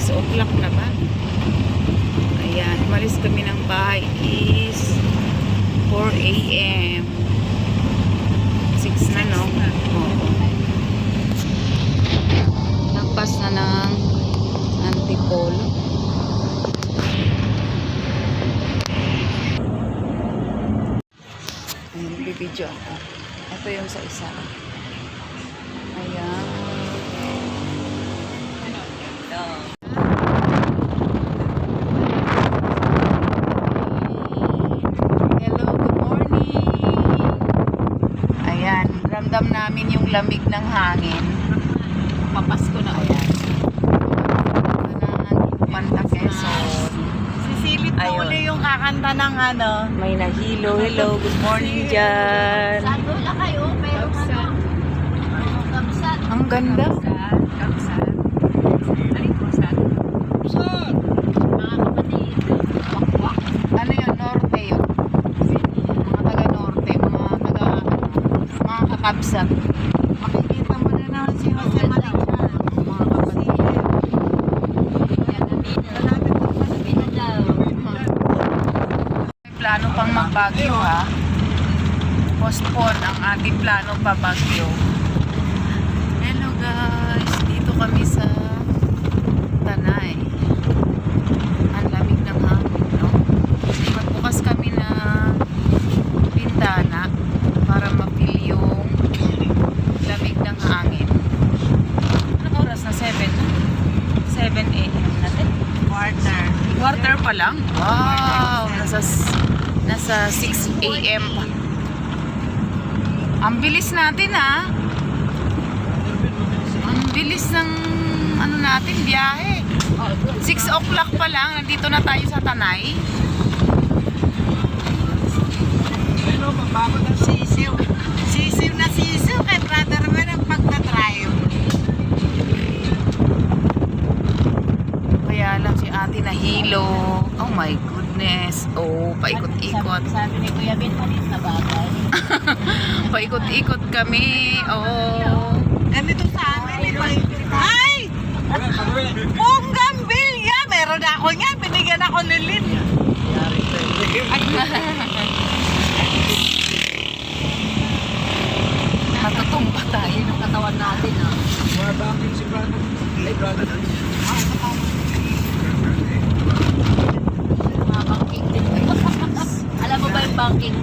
6 o'clock na ba? Ayan, umalis kami ng bahay is 4 a.m. 6 na, no? Oo. Nagpas na ng Antipolo. Ayan, bibidyo ako. Ito yung sa isa. Ayan. Ramdam namin yung lamig ng hangin. Papasko na. Ayan. Manta Quezon. Sisilip mo uli yung kakanta ng ano. May nahilo. Hello, good morning dyan. Saan na kayo? Meron ano? Kamsat. Ang ganda. Kamsat. Alin kamsat? Kamsat. Mga kapatid. Wakwak. Ano yun? Norte yun. Mga taga-norte. Mga kakabsat. Makikita mo na naman si Jose Malichan. Mga kapatid. May plano pang mag-Baguio, ha? Postpone ang ating plano pa Baguio. Hello guys, dito kami sa Tanay. Ang lamig ng hangin, no? Magbukas kami na pintana para mapil yung lamig ng hangin. Anong oras na? 7 a.m. natin. Quarter pa lang? Wow! Nasa 6 a.m. pa. Ang bilis natin, ha? Ang bilis ng ano natin, biyahe. 6 o'clock pa lang, nandito na tayo sa Tanay. Ano, mababag ang sisiw. Sisiw na sisiw kay brother mo ng pagtatrayo. Kaya lang si ate nahilo. Oh my goodness. Oh, paikot-ikot. Sabi ni Kuya Ben, malis na bagay. Paikot-ikot kami. Oh. Ganito sa amin, ay! Bonggambilya! Meron ako niya, binigyan ako ni Lynn. Ay, Natutumba tayo. ng katawan natin, ha? Mga banking din. Alam mo ba yung banking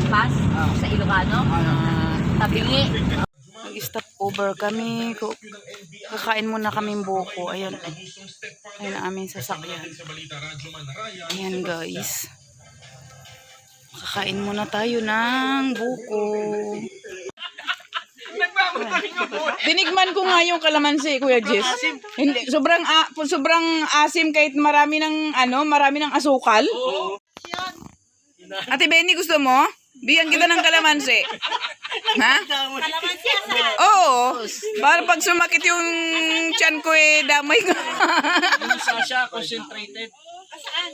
pass sa Ilocano? Tabingi. Mag-stop over kami. Kakain muna kaming buko. Ayan. Ayan ang aming sasakyan. Ayan guys. Kakain muna tayo ng buko. Tinigman ko nga yung kalamansi, Kuya Jess. Hindi, sobrang asim kahit marami ng asukal. Ate Benny, gusto mo? Bigyan kita ng kalamansi. Ha? Kalamansi asan? Oo. Para pag sumakit yung tiyan ko damay ko. Yung Sasha, concentrated. Saan?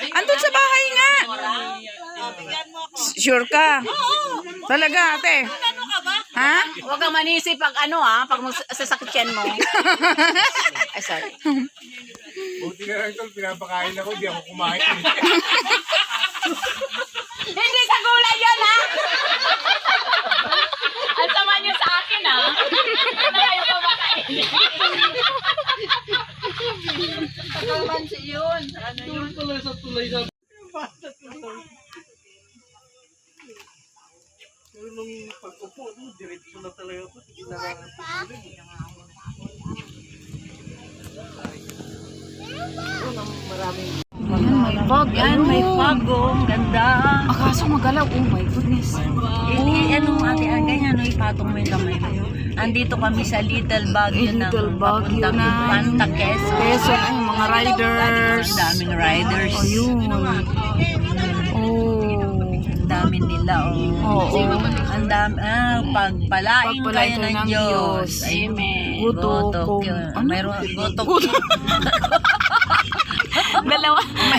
Andun sa bahay nga. Bigyan mo ako. Sure ka? Talaga, ate. Ano ka ba? Ha? Huwag kang manisi pag pag sasakit yan mo. Ay, sorry. Buti nga lang ito, pinapakain ako, di ako kumain. Hindi sa gulay yan, ha? Ang sama niyo sa akin, ha? Ano kayo kumakain? Kalamansi yun. Ano yun? Tuloy sa tuloy na. Pero nung pag-upo, diretso na talaga ako. Maraming Ayan, may fog. Yan, may fog, ganda. Akaso magalaw. Oh my goodness. Ano ate, ganyan, no, ipatong mo yung kamay mo. Andito kami sa Little Baguio na Little Baguio papuntang na. Infanta, Quezon. Quezon, ay, mga riders. Ang daming riders. Ayun. Oh. Ang dami nila, oh. Oo. Ang dami, pagpalain kayo ng Diyos. Amen. Gotok. Gotok. Ano? Mayroon, gotok.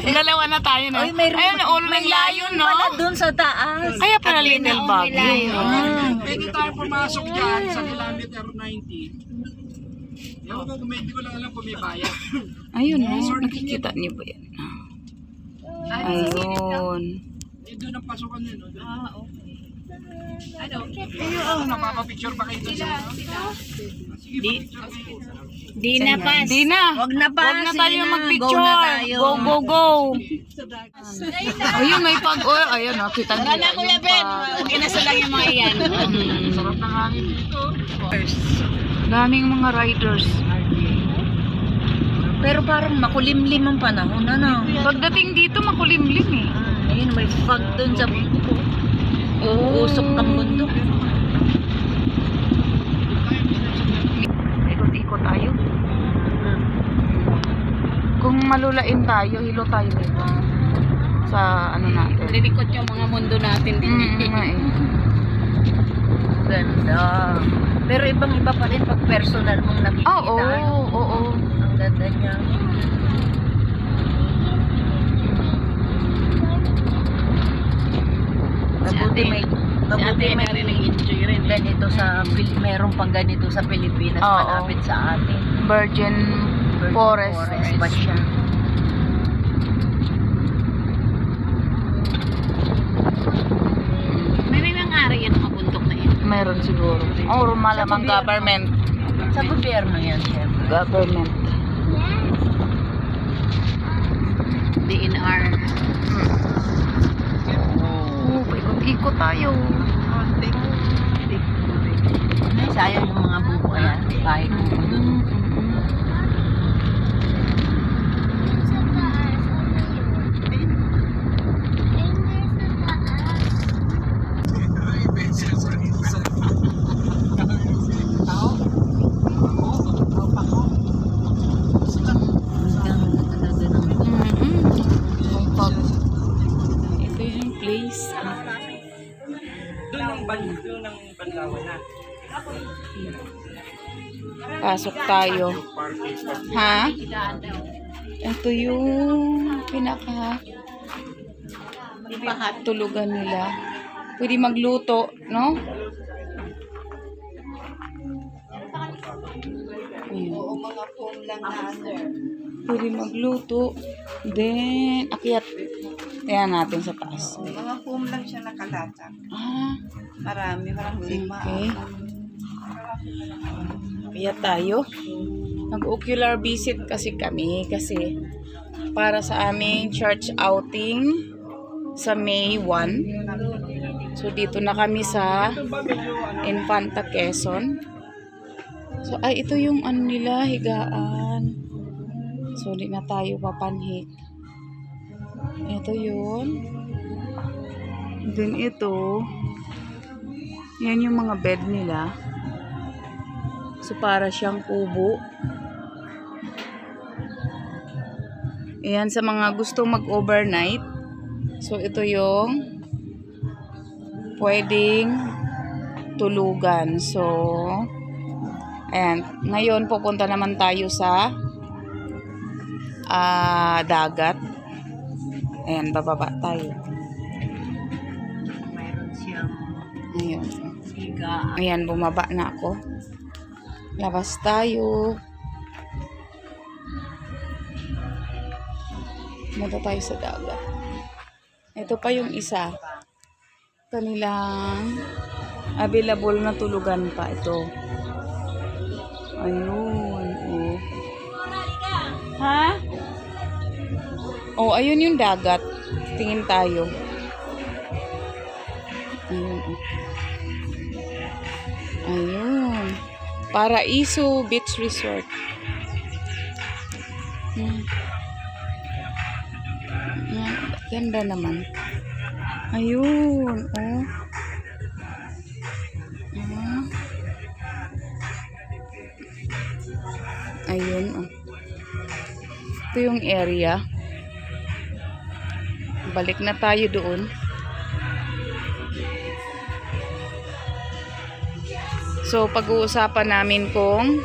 Dalawa na tayo na. Ayun, ulo ng layon, no? Pala dun sa taas. Kaya pala Little Baguio. Pwede tayo pumasok dyan sa kilometer 90. Yung dokumento ko lang alam kung may bayad. Ayun, oh. Nakikita niyo ba yan? Ayun. Eh, doon ang pasukan yun. No? Okay. Ano? Napapapicture pa kayo doon sa Sige, papicture kayo. Di na pa. Di na. Wag na pa. Wag na Sige tayo na, mag-picture. Go na tayo. Go, go, go. Ayun, may pag-oil. Ayun, oh. Kita nila. Wala na Kuya Ben. Okay na sila yung mga yan. Sarap ng hangin dito. Daming mga riders. Pero parang makulimlim ang panahon, ano? Pagdating dito, makulimlim eh. Ayun, may fog dun sa uusok ng bundok. Ikot-ikot tayo. Kung malulain tayo, hilo tayo dito. Sa ano natin. Lilikot yung mga mundo natin din. Ganda. Pero ibang-iba pa rin pag personal mong nakikita. Oo. Ang ganda niya. Mabuti may ganito sa meron pang ganito sa Pilipinas Oo. malapit sa atin. Virgin Forest. ba siya? May nangyari yan mga bundok na yan. Meron siguro. Malamang government. Sa gobyerno yan, syempre. Government. DNR. Ikot-ikot tayo. Ay, sayang yung mga buko yan. Kahit Ito yung place. Pasok tayo. Ha? Ito yung tulugan nila. Pwede magluto, no? Oo, mga foam lang na pwede magluto. Then, akyat. Ayan natin sa taas. Mga foam lang siya nakalata. Ah, Marami, lima. okay. Akyat tayo. Nag-ocular visit kasi kami kasi para sa aming church outing sa May 1. So, dito na kami sa Infanta, Quezon. So, ay, ito yung ano nila, higaan. So, di na tayo papanhik. Ito yun. Then, ito. Yan yung mga bed nila. So, para siyang kubo. Ayan, sa mga gustong mag-overnight. So, ito yung pwedeng tulugan. So, ayan. Ngayon, pupunta naman tayo sa dagat. Ayan, bababa tayo. mayroon siyang Ayan. higa. Ayan, bumaba na ako. Labas tayo. Punta tayo sa dagat. Ito pa yung isa. Kanilang available na tulugan pa ito. Ayun. Oh. Ha? Oh, ayun yung dagat. Tingin tayo. Ayun. Oh. Ayun. Paraiso Beach Resort. Ganda naman. Ayun. Oh. Ayun. Oh. Ito yung area. Balik na tayo doon. So, pag-uusapan namin kung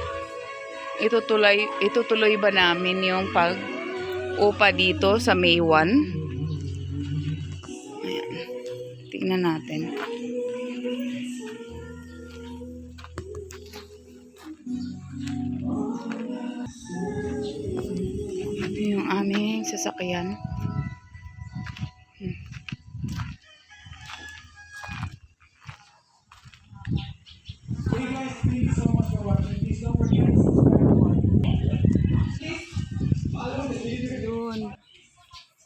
itutuloy ba namin yung pag-upa dito sa May 1. Ayan. Tingnan natin. sasakyan. Yun.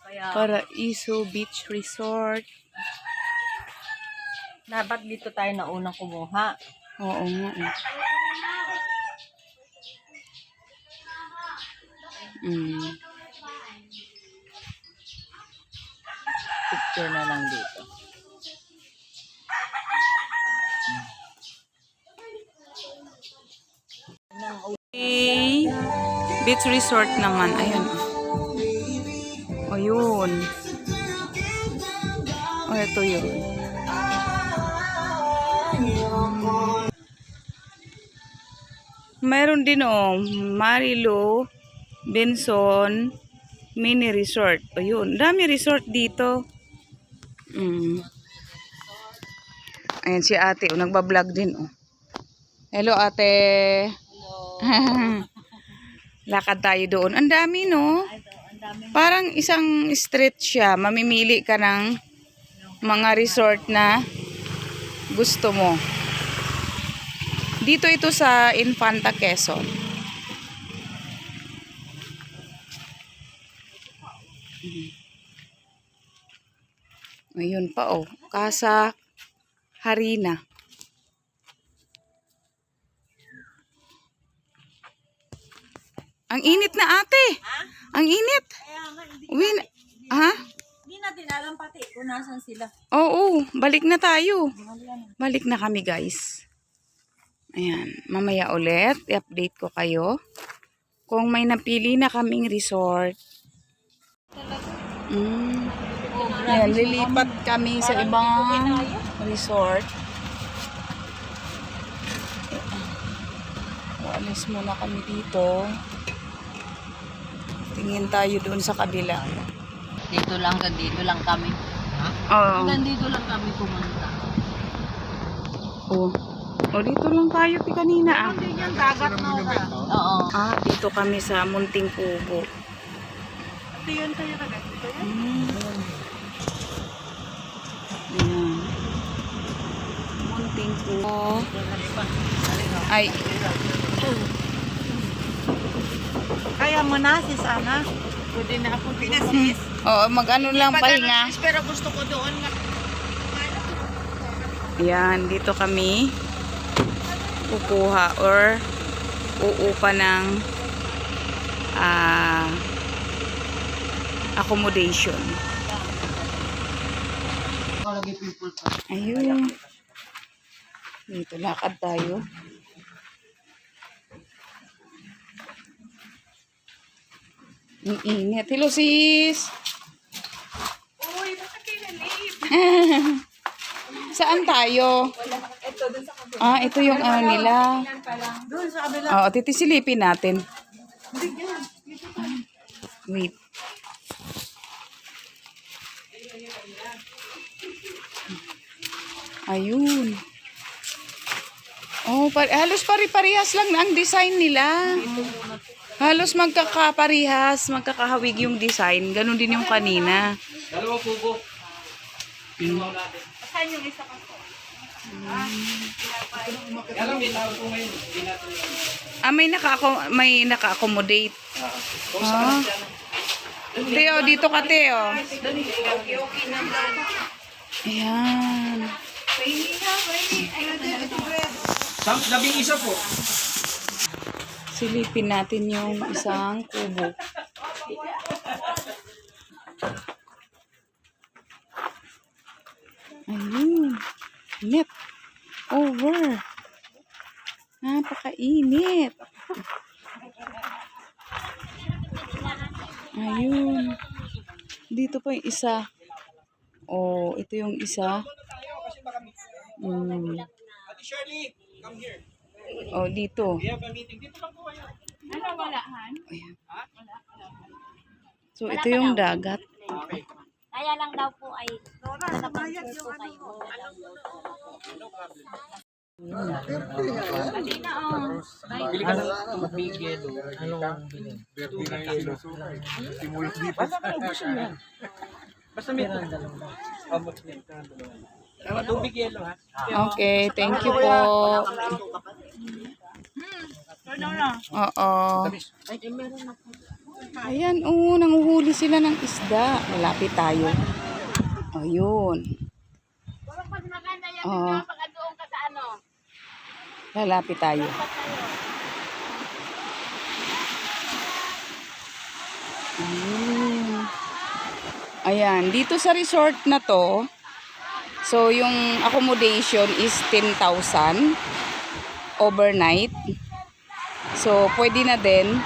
Kaya, Paraiso Beach Resort. Dapat dito tayo na unang kumuha. Oo nga eh. Picture na lang dito. Okay. Beach Resort naman. Ayan. O yun. O ito yun. Mayroon din Marilo, Benson, Mini Resort. O yun. Dami resort dito. Ayan si ate. Nagbablog din. Hello ate. Hello. Lakad tayo doon. Ang dami Parang isang street siya. Mamimili ka ng mga resort na gusto mo. Dito ito sa Infanta, Quezon. Ayun pa Casa Harina. Ang init na ate. Ang init. Uwi na. Ha? Hindi natin alam pati kung nasan sila. Oo, balik na tayo. Balik na kami guys. Ayan, mamaya ulit, i-update ko kayo kung may napili na kaming resort. Ayan, lilipat kami sa ibang resort. Alis muna kami dito. Tingin tayo doon sa kabila. Dito lang kami. Oo. Hanggang dito lang kami pumunta. Dito lang tayo kanina Hindi yan dagat na Oo. dito kami sa Munting Kubo. Ito yun tayo kagad. Ayan. Munting Kubo. Ay. Kaya mo na, sis Ana. Pwede na ako pinasis. Oo, mag-ano lang pahinga. Pero gusto ko doon nga. Ayan, dito kami kukuha or uupa ng accommodation. Ayun. Dito lakad tayo. Ang init. Hello sis! Uy, bakit kayo na-late? Saan tayo? Ito, dun sa kabila. Ito yung nila. Doon sa kabila. Oo, titisilipin natin. Wait. Ayun. Halos pari-parehas lang ang design nila. Halos magkakaparehas, magkakahawig yung design. Ganon din yung kanina. Dalawa kubo. Saan yung isa ka po? Alam, may tao po ngayon. May naka-accommodate. Teo, dito ka Teo. Okay naman. Ayan. Labing isa po. Silipin natin yung isang kubo. Ayun. Init. Over. Napakainit. Ayun. Dito pa yung isa. Ito yung isa. Ate Shirley, come here. Dito. We have a meeting. Dito lang po kayo. Ayan. So, ito yung dagat. Okay. kaya lang daw po ay Nora, nabayad yung ano mo. Bili ka ng big yellow. Ano ang bilhin? Simulok dito. Basta may tubig yellow ha. Okay, thank you po. Oo. Ayan, nanguhuli sila ng isda. Malapit tayo. Ayun. Oh. Lalapit tayo. Ayun. Ayan, dito sa resort na to, so yung accommodation is 10,000 overnight. So, pwede na din.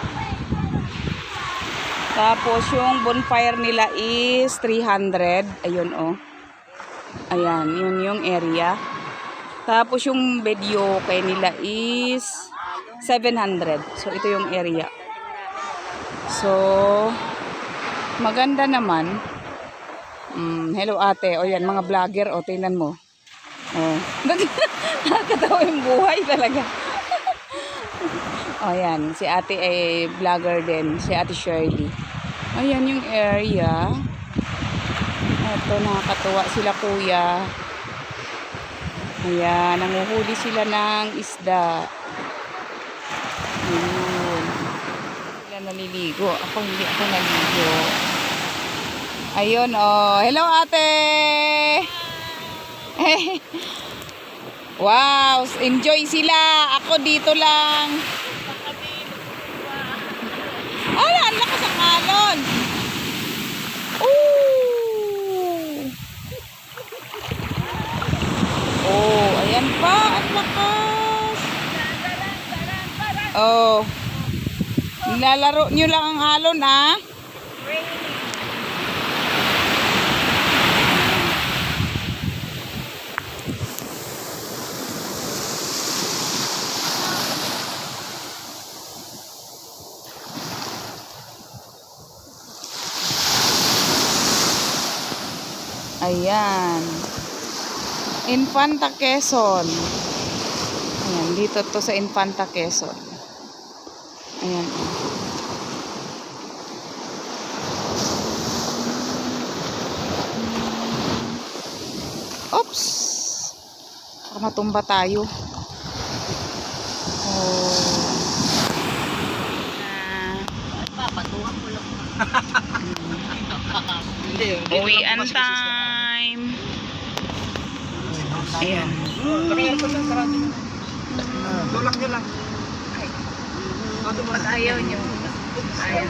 Tapos, yung bonfire nila is 300. Ayun, oh. Ayan, yun yung area. Tapos, yung video kay nila is 700. So, ito yung area. So, maganda naman. Hello, ate. O, yan, mga vlogger. O, tingnan mo. Oh. Nakakatawa yung buhay talaga. O, yan. Si ate ay vlogger din. Si ate Shirley. Ayan yung area. Ito, nakakatuwa sila kuya. Ayan, nanguhuli sila ng isda. Ayun. Sila naliligo. Ako hindi ako naliligo. Ayun, oh. Hello, ate! Wow, enjoy sila. Ako dito lang. Ala, ang lakas ang alon. Ooh. Oh, ayan pa. Ang lakas. Oh. Nilalaro nyo lang ang alon, ah. Ayan. Infanta Quezon. Ayan, dito to sa Infanta Quezon. Ayan. Oops. Baka matumba tayo. Oh. Papatuhan ko lang. Uwian time. Ayan. Tulak nyo lang. Ayaw nyo. Ayaw.